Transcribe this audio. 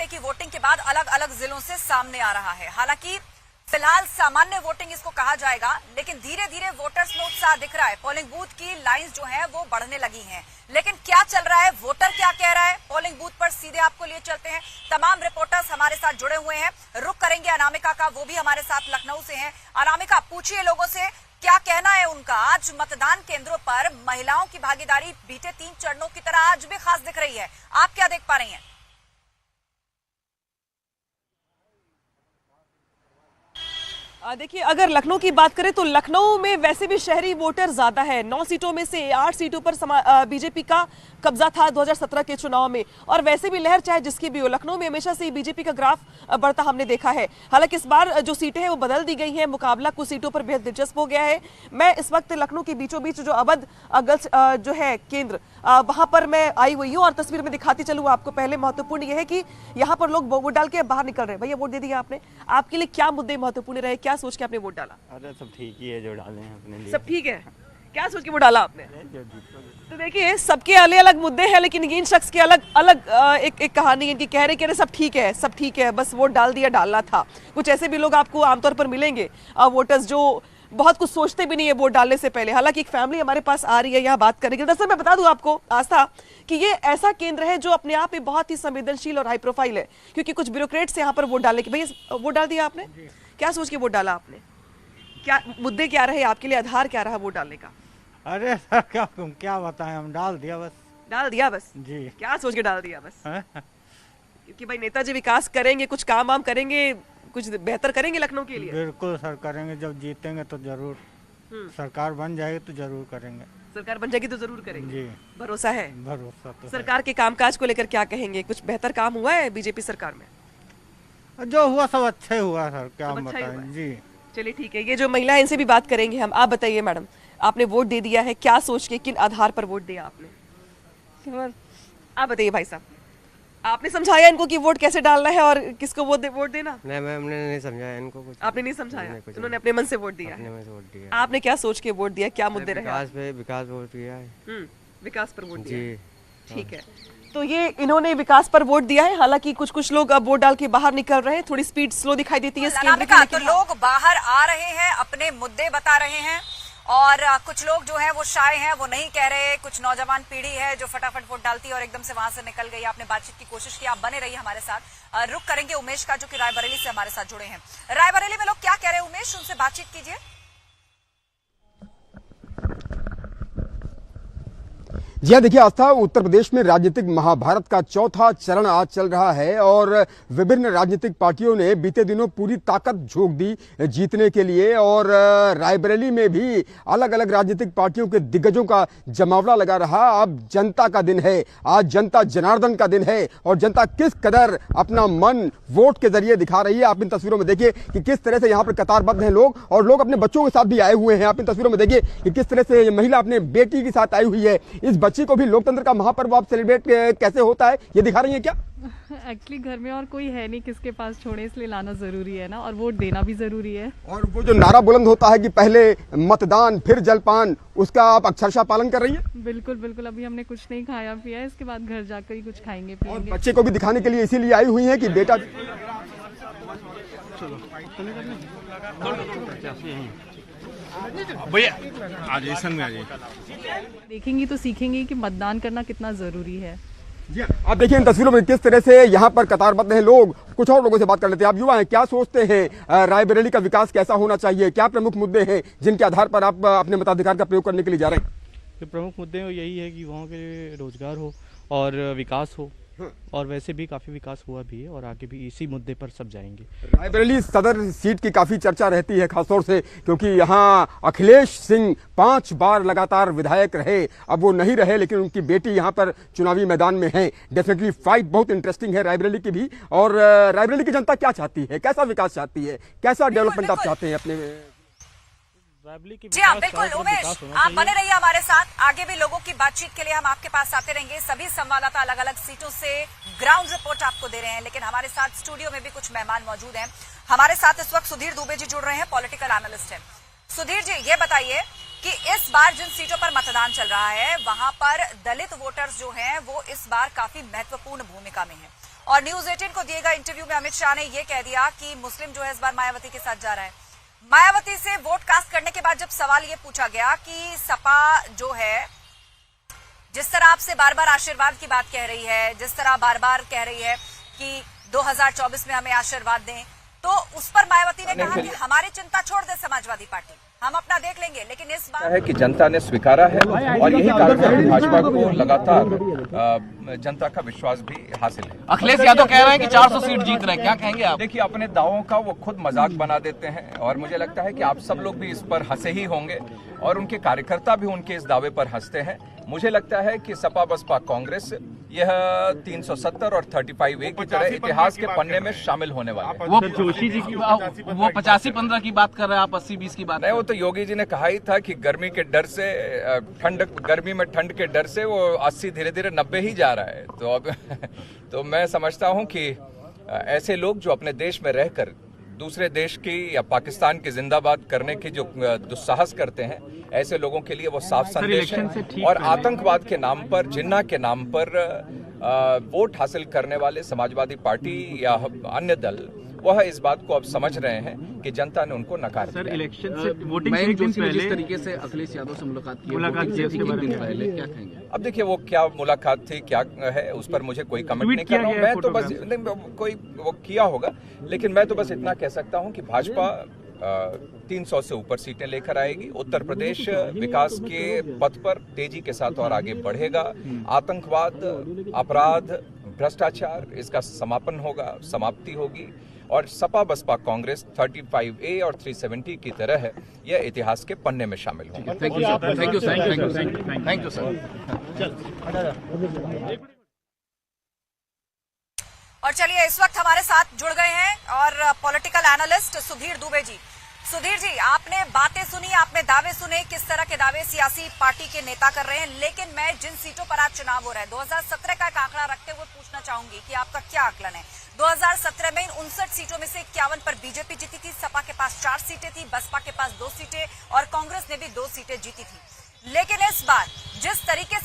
की वोटिंग के बाद अलग अलग जिलों से सामने आ रहा है। हालांकि फिलहाल सामान्य वोटिंग इसको कहा जाएगा, लेकिन धीरे धीरे वोटर्स में उत्साह दिख रहा है। पोलिंग बूथ की लाइंस जो हैं वो बढ़ने लगी हैं। लेकिन क्या चल रहा है, वोटर क्या कह रहा है पोलिंग बूथ पर, सीधे आपको लिए चलते हैं। तमाम रिपोर्टर्स हमारे साथ जुड़े हुए हैं। रुख करेंगे अनामिका का, वो भी हमारे साथ लखनऊ से हैं। अनामिका, पूछिए लोगों से क्या कहना है उनका। आज मतदान केंद्रों पर महिलाओं की भागीदारी बीते 3 चरणों की तरह आज भी खास दिख रही है। आप क्या देख पा रही हैं? देखिए, अगर लखनऊ की बात करें तो लखनऊ में वैसे भी शहरी वोटर ज्यादा है। 9 सीटों में से 8 सीटों पर बीजेपी का कब्जा था 2017 के चुनाव में, और वैसे भी लहर चाहे जिसकी भी हो, लखनऊ में हमेशा से बीजेपी का ग्राफ बढ़ता हमने देखा है। हालांकि इस बार जो सीटें हैं वो बदल दी गई हैं, मुकाबला कुछ सीटों पर बेहद दिलचस्प हो गया है। मैं इस वक्त लखनऊ के बीचों बीच जो अवध गर्ल्स जो है केंद्र, वहां पर मैं आई हुई हूँ और तस्वीर में दिखाती चलूँ आपको। पहले महत्वपूर्ण यह है कि यहाँ पर लोग वोट डाल के बाहर निकल रहे हैं। भैया, वोट दे दिया आपने, आपके लिए क्या मुद्दे महत्वपूर्ण रहे, क्या सोच के आपने वोट डाला? अरे सब ठीक ही है, जो डाले हैं अपने लिए। सब ठीक है, क्या सोच के वोट डाला आपने? तो देखिए, सबके अलग अलग मुद्दे हैं, लेकिन इन शख्स के अलग अलग एक कहानी है। इनकी कह रहे सब ठीक है, सब ठीक है, बस वोट डाल दिया, डालना था। कुछ ऐसे भी लोग आपको आमतौर पर मिलेंगे वोटर्स जो बहुत कुछ सोचते भी नहीं है वोट डालने से पहले। हालांकि एक फैमिली हमारे पास आ रही है यहाँ बात करने के लिए। दरअसल मैं बता दूं आपको आस्था कि ये ऐसा केंद्र है जो अपने आप में बहुत ही संवेदनशील और हाई प्रोफाइल है, क्योंकि कुछ ब्यूरोक्रेट्स यहाँ पर वोट डालने के। भैया, वोट डाल दिया आपने? क्या सोच के वोट डाला आपने? क्या मुद्दे क्या रहे आपके लिए, आधार क्या रहा वोट डालने का? अरे सर, क्या बताएं, हम डाल दिया बस। डाल दिया बस जी। क्या सोच के डाल दिया बस? क्योंकि भाई नेताजी विकास करेंगे, कुछ काम वाम करेंगे, कुछ बेहतर करेंगे लखनऊ के लिए। बिल्कुल सर, करेंगे। जब जीतेंगे तो जरूर, सरकार बन जाएगी तो जरूर करेंगे। सरकार बन जाएगी तो जरूर करेंगे जी। भरोसा है? भरोसा तो सरकार के कामकाज को लेकर क्या कहेंगे? कुछ बेहतर काम हुआ है बीजेपी सरकार में? जो हुआ सब अच्छा ही हुआ सर, क्या सब अच्छा ही बताएं। हुआ है। जी। चलिए ठीक है, ये जो महिला है इनसे भी बात करेंगे हम। आप बताइए मैडम, आपने वोट दे दिया है, क्या सोच के, किन आधार पर वोट दिया आपने? आप बताइए भाई साहब, आपने समझाया इनको कि वोट कैसे डालना है और किसको वोट देना? नहीं मैम, हमने नहीं समझाया इनको कुछ। आपने नहीं समझाया, उन्होंने अपने मन से वोट दिया है। वोट दिया। आपने क्या सोच के वोट दिया, क्या मुद्दे रहे? विकास वोट दिया है। विकास पर वोट दिया। जी। ठीक है, तो ये इन्होंने विकास पर वोट दिया है। हालांकि कुछ लोग अब वोट डाल के बाहर निकल रहे हैं, थोड़ी स्पीड स्लो दिखाई देती है। तो लोग बाहर आ रहे हैं, अपने मुद्दे बता रहे हैं, और कुछ लोग जो हैं वो शाय हैं, वो नहीं कह रहे। कुछ नौजवान पीढ़ी है जो फटाफट वोट डालती है और एकदम से वहां से निकल गई। आपने बातचीत की कोशिश की, आप बने रहिए हमारे साथ। रुख करेंगे उमेश का, जो कि रायबरेली से हमारे साथ जुड़े हैं। रायबरेली में लोग क्या कह रहे हैं उमेश, उनसे बातचीत कीजिए। जी हाँ, देखिए आस्था, उत्तर प्रदेश में राजनीतिक महाभारत का चौथा चरण आज चल रहा है और विभिन्न राजनीतिक पार्टियों ने बीते दिनों पूरी ताकत झोंक दी जीतने के लिए, और रायबरेली में भी अलग अलग राजनीतिक पार्टियों के दिग्गजों का जमावड़ा लगा रहा। अब जनता का दिन है, आज जनता जनार्दन का दिन है, और जनता किस कदर अपना मन वोट के जरिए दिखा रही है। आप इन तस्वीरों में देखिए कि किस तरह से यहाँ पर कतारबद्ध हैं लोग, और लोग अपने बच्चों के साथ भी आए हुए हैं। आप इन तस्वीरों में देखिए कि किस तरह से महिला अपने बेटी के साथ आई हुई है। इस बच्ची को भी लोकतंत्र का महापर्व आप सेलिब्रेट कैसे होता है ये दिखा रही है क्या? एक्चुअली घर में और कोई है नहीं किसके पास छोड़े, इसलिए लाना जरूरी है ना, और वोट देना भी जरूरी है। और वो जो नारा बुलंद होता है कि पहले मतदान फिर जलपान, उसका आप अक्षरशः पालन कर रही है? बिल्कुल बिल्कुल, अभी हमने कुछ नहीं खाया पिया, इसके बाद घर जाकर ही कुछ खाएंगे और पिएंगे। बच्चे को भी दिखाने के लिए इसीलिए आई हुई है कि बेटा। भैया आज संग में आ जाइए। देखेंगी तो सीखेंगी कि मतदान करना कितना जरूरी है। जी आप देखिए इन तस्वीरों में किस तरह से यहाँ पर कतारबद्ध हैं लोग। कुछ और लोगों से बात कर लेते हैं। आप युवा हैं, क्या सोचते हैं रायबरेली का विकास कैसा होना चाहिए? क्या प्रमुख मुद्दे हैं जिनके आधार पर आप अपने मताधिकार का प्रयोग करने के लिए जा रहे हैं? जो प्रमुख मुद्दे हैं यही है कि वहाँ के रोजगार हो और विकास हो, और वैसे भी काफ़ी विकास हुआ भी है और आगे भी इसी मुद्दे पर सब जाएंगे। रायबरेली सदर सीट की काफ़ी चर्चा रहती है, खासतौर से क्योंकि यहाँ अखिलेश सिंह 5 बार लगातार विधायक रहे। अब वो नहीं रहे, लेकिन उनकी बेटी यहाँ पर चुनावी मैदान में है। डेफिनेटली फाइट बहुत इंटरेस्टिंग है रायबरेली की भी। और रायबरेली की जनता क्या चाहती है, कैसा विकास चाहती है, कैसा डेवलपमेंट आप चाहते हैं अपने? जी हाँ बिल्कुल उमेश, आप बने रहिए हमारे साथ। आगे भी लोगों की बातचीत के लिए हम आपके पास आते रहेंगे। सभी संवाददाता अलग अलग सीटों से ग्राउंड रिपोर्ट आपको दे रहे हैं, लेकिन हमारे साथ स्टूडियो में भी कुछ मेहमान मौजूद हैं। हमारे साथ इस वक्त सुधीर दुबे जी जुड़ रहे हैं, पॉलिटिकल एनालिस्ट हैं। सुधीर जी, ये बताइए कि इस बार जिन सीटों पर मतदान चल रहा है वहां पर दलित वोटर्स जो हैं वो इस बार काफी महत्वपूर्ण भूमिका में हैं, और न्यूज 18 को दिए गए इंटरव्यू में अमित शाह ने यह कह दिया कि मुस्लिम जो है इस बार मायावती के साथ जा रहा है। मायावती से वोट कास्ट करने के बाद जब सवाल ये पूछा गया कि सपा जो है जिस तरह आपसे बार बार आशीर्वाद की बात कह रही है, जिस तरह बार बार कह रही है कि 2024 में हमें आशीर्वाद दें, तो उस पर मायावती ने कहा कि हमारी चिंता छोड़ दे समाजवादी पार्टी, हम अपना देख लेंगे। लेकिन इस बार है कि जनता ने स्वीकारा है और यही कारण है कि भाजपा को लगातार जनता का विश्वास भी हासिल है। अखिलेश यादव कह रहे हैं कि 400 सीट जीत रहे हैं, क्या कहेंगे आप? देखिए, अपने दावों का वो खुद मजाक बना देते हैं और मुझे लगता है कि आप सब लोग भी इस पर हंसे ही होंगे और उनके कार्यकर्ता भी उनके इस दावे पर हंसते हैं। मुझे लगता है कि सपा बसपा कांग्रेस यह 370 और 35A की तरह इतिहास के पन्ने में शामिल होने वाले हैं। वो जोशी जी की वो 85-15 की बात कर रहे हैं, आप 80-20 की बात नहीं, वो तो योगी जी ने कहा ही था कि गर्मी के डर से गर्मी में ठंड के डर से वो 80 धीरे धीरे 90 ही जा रहा है। तो अब तो मैं समझता हूं कि ऐसे लोग जो अपने देश में रहकर दूसरे देश की या पाकिस्तान की जिंदाबाद करने की जो दुस्साहस करते हैं, ऐसे लोगों के लिए वो साफ संदेश है। और आतंकवाद के नाम पर, जिन्ना के नाम पर वोट हासिल करने वाले समाजवादी पार्टी या अन्य दल वह इस बात को अब समझ रहे हैं कि जनता ने उनको नकार दिया। इलेक्शन से वोटिंग से एक दिन पहले जिस तरीके से अखिलेश यादव से मुलाकात की एक दिन पहले, क्या कहेंगे? अब देखिए, वो क्या मुलाकात थी, क्या है, उस पर मुझे कोई कमेंट नहीं कर रहा हूँ। मैं तो बस कोई वो किया होगा, लेकिन मैं तो बस इतना कह सकता हूँ कि भाजपा 300 से ऊपर सीटें लेकर आएगी। उत्तर प्रदेश विकास के पथ पर तेजी के साथ और आगे बढ़ेगा। आतंकवाद, अपराध, भ्रष्टाचार, इसका समापन होगा, समाप्ति होगी और सपा बसपा कांग्रेस 35A और 370 की तरह है, यह इतिहास के पन्ने में शामिल होंगे। Thank you sir, thank you sir, thank you sir, thank you sir. और चलिए, इस वक्त हमारे साथ जुड़ गए हैं और पॉलिटिकल एनालिस्ट सुधीर दुबे जी। सुधीर जी, आपने बातें सुनी, आपने दावे सुने, किस तरह के दावे सियासी पार्टी के नेता कर रहे हैं। लेकिन मैं जिन सीटों पर आज चुनाव हो रहा है, 2017 का एक आंकड़ा रखते हुए पूछना चाहूंगी कि आपका क्या आकलन है। 2017 में इन 59 सीटों में से 51 पर बीजेपी जीती थी, सपा के पास 4 सीटें थी, बसपा के पास 2 सीटें और कांग्रेस ने भी 2 सीटें जीती थी। लेकिन इस बार जिस तरीके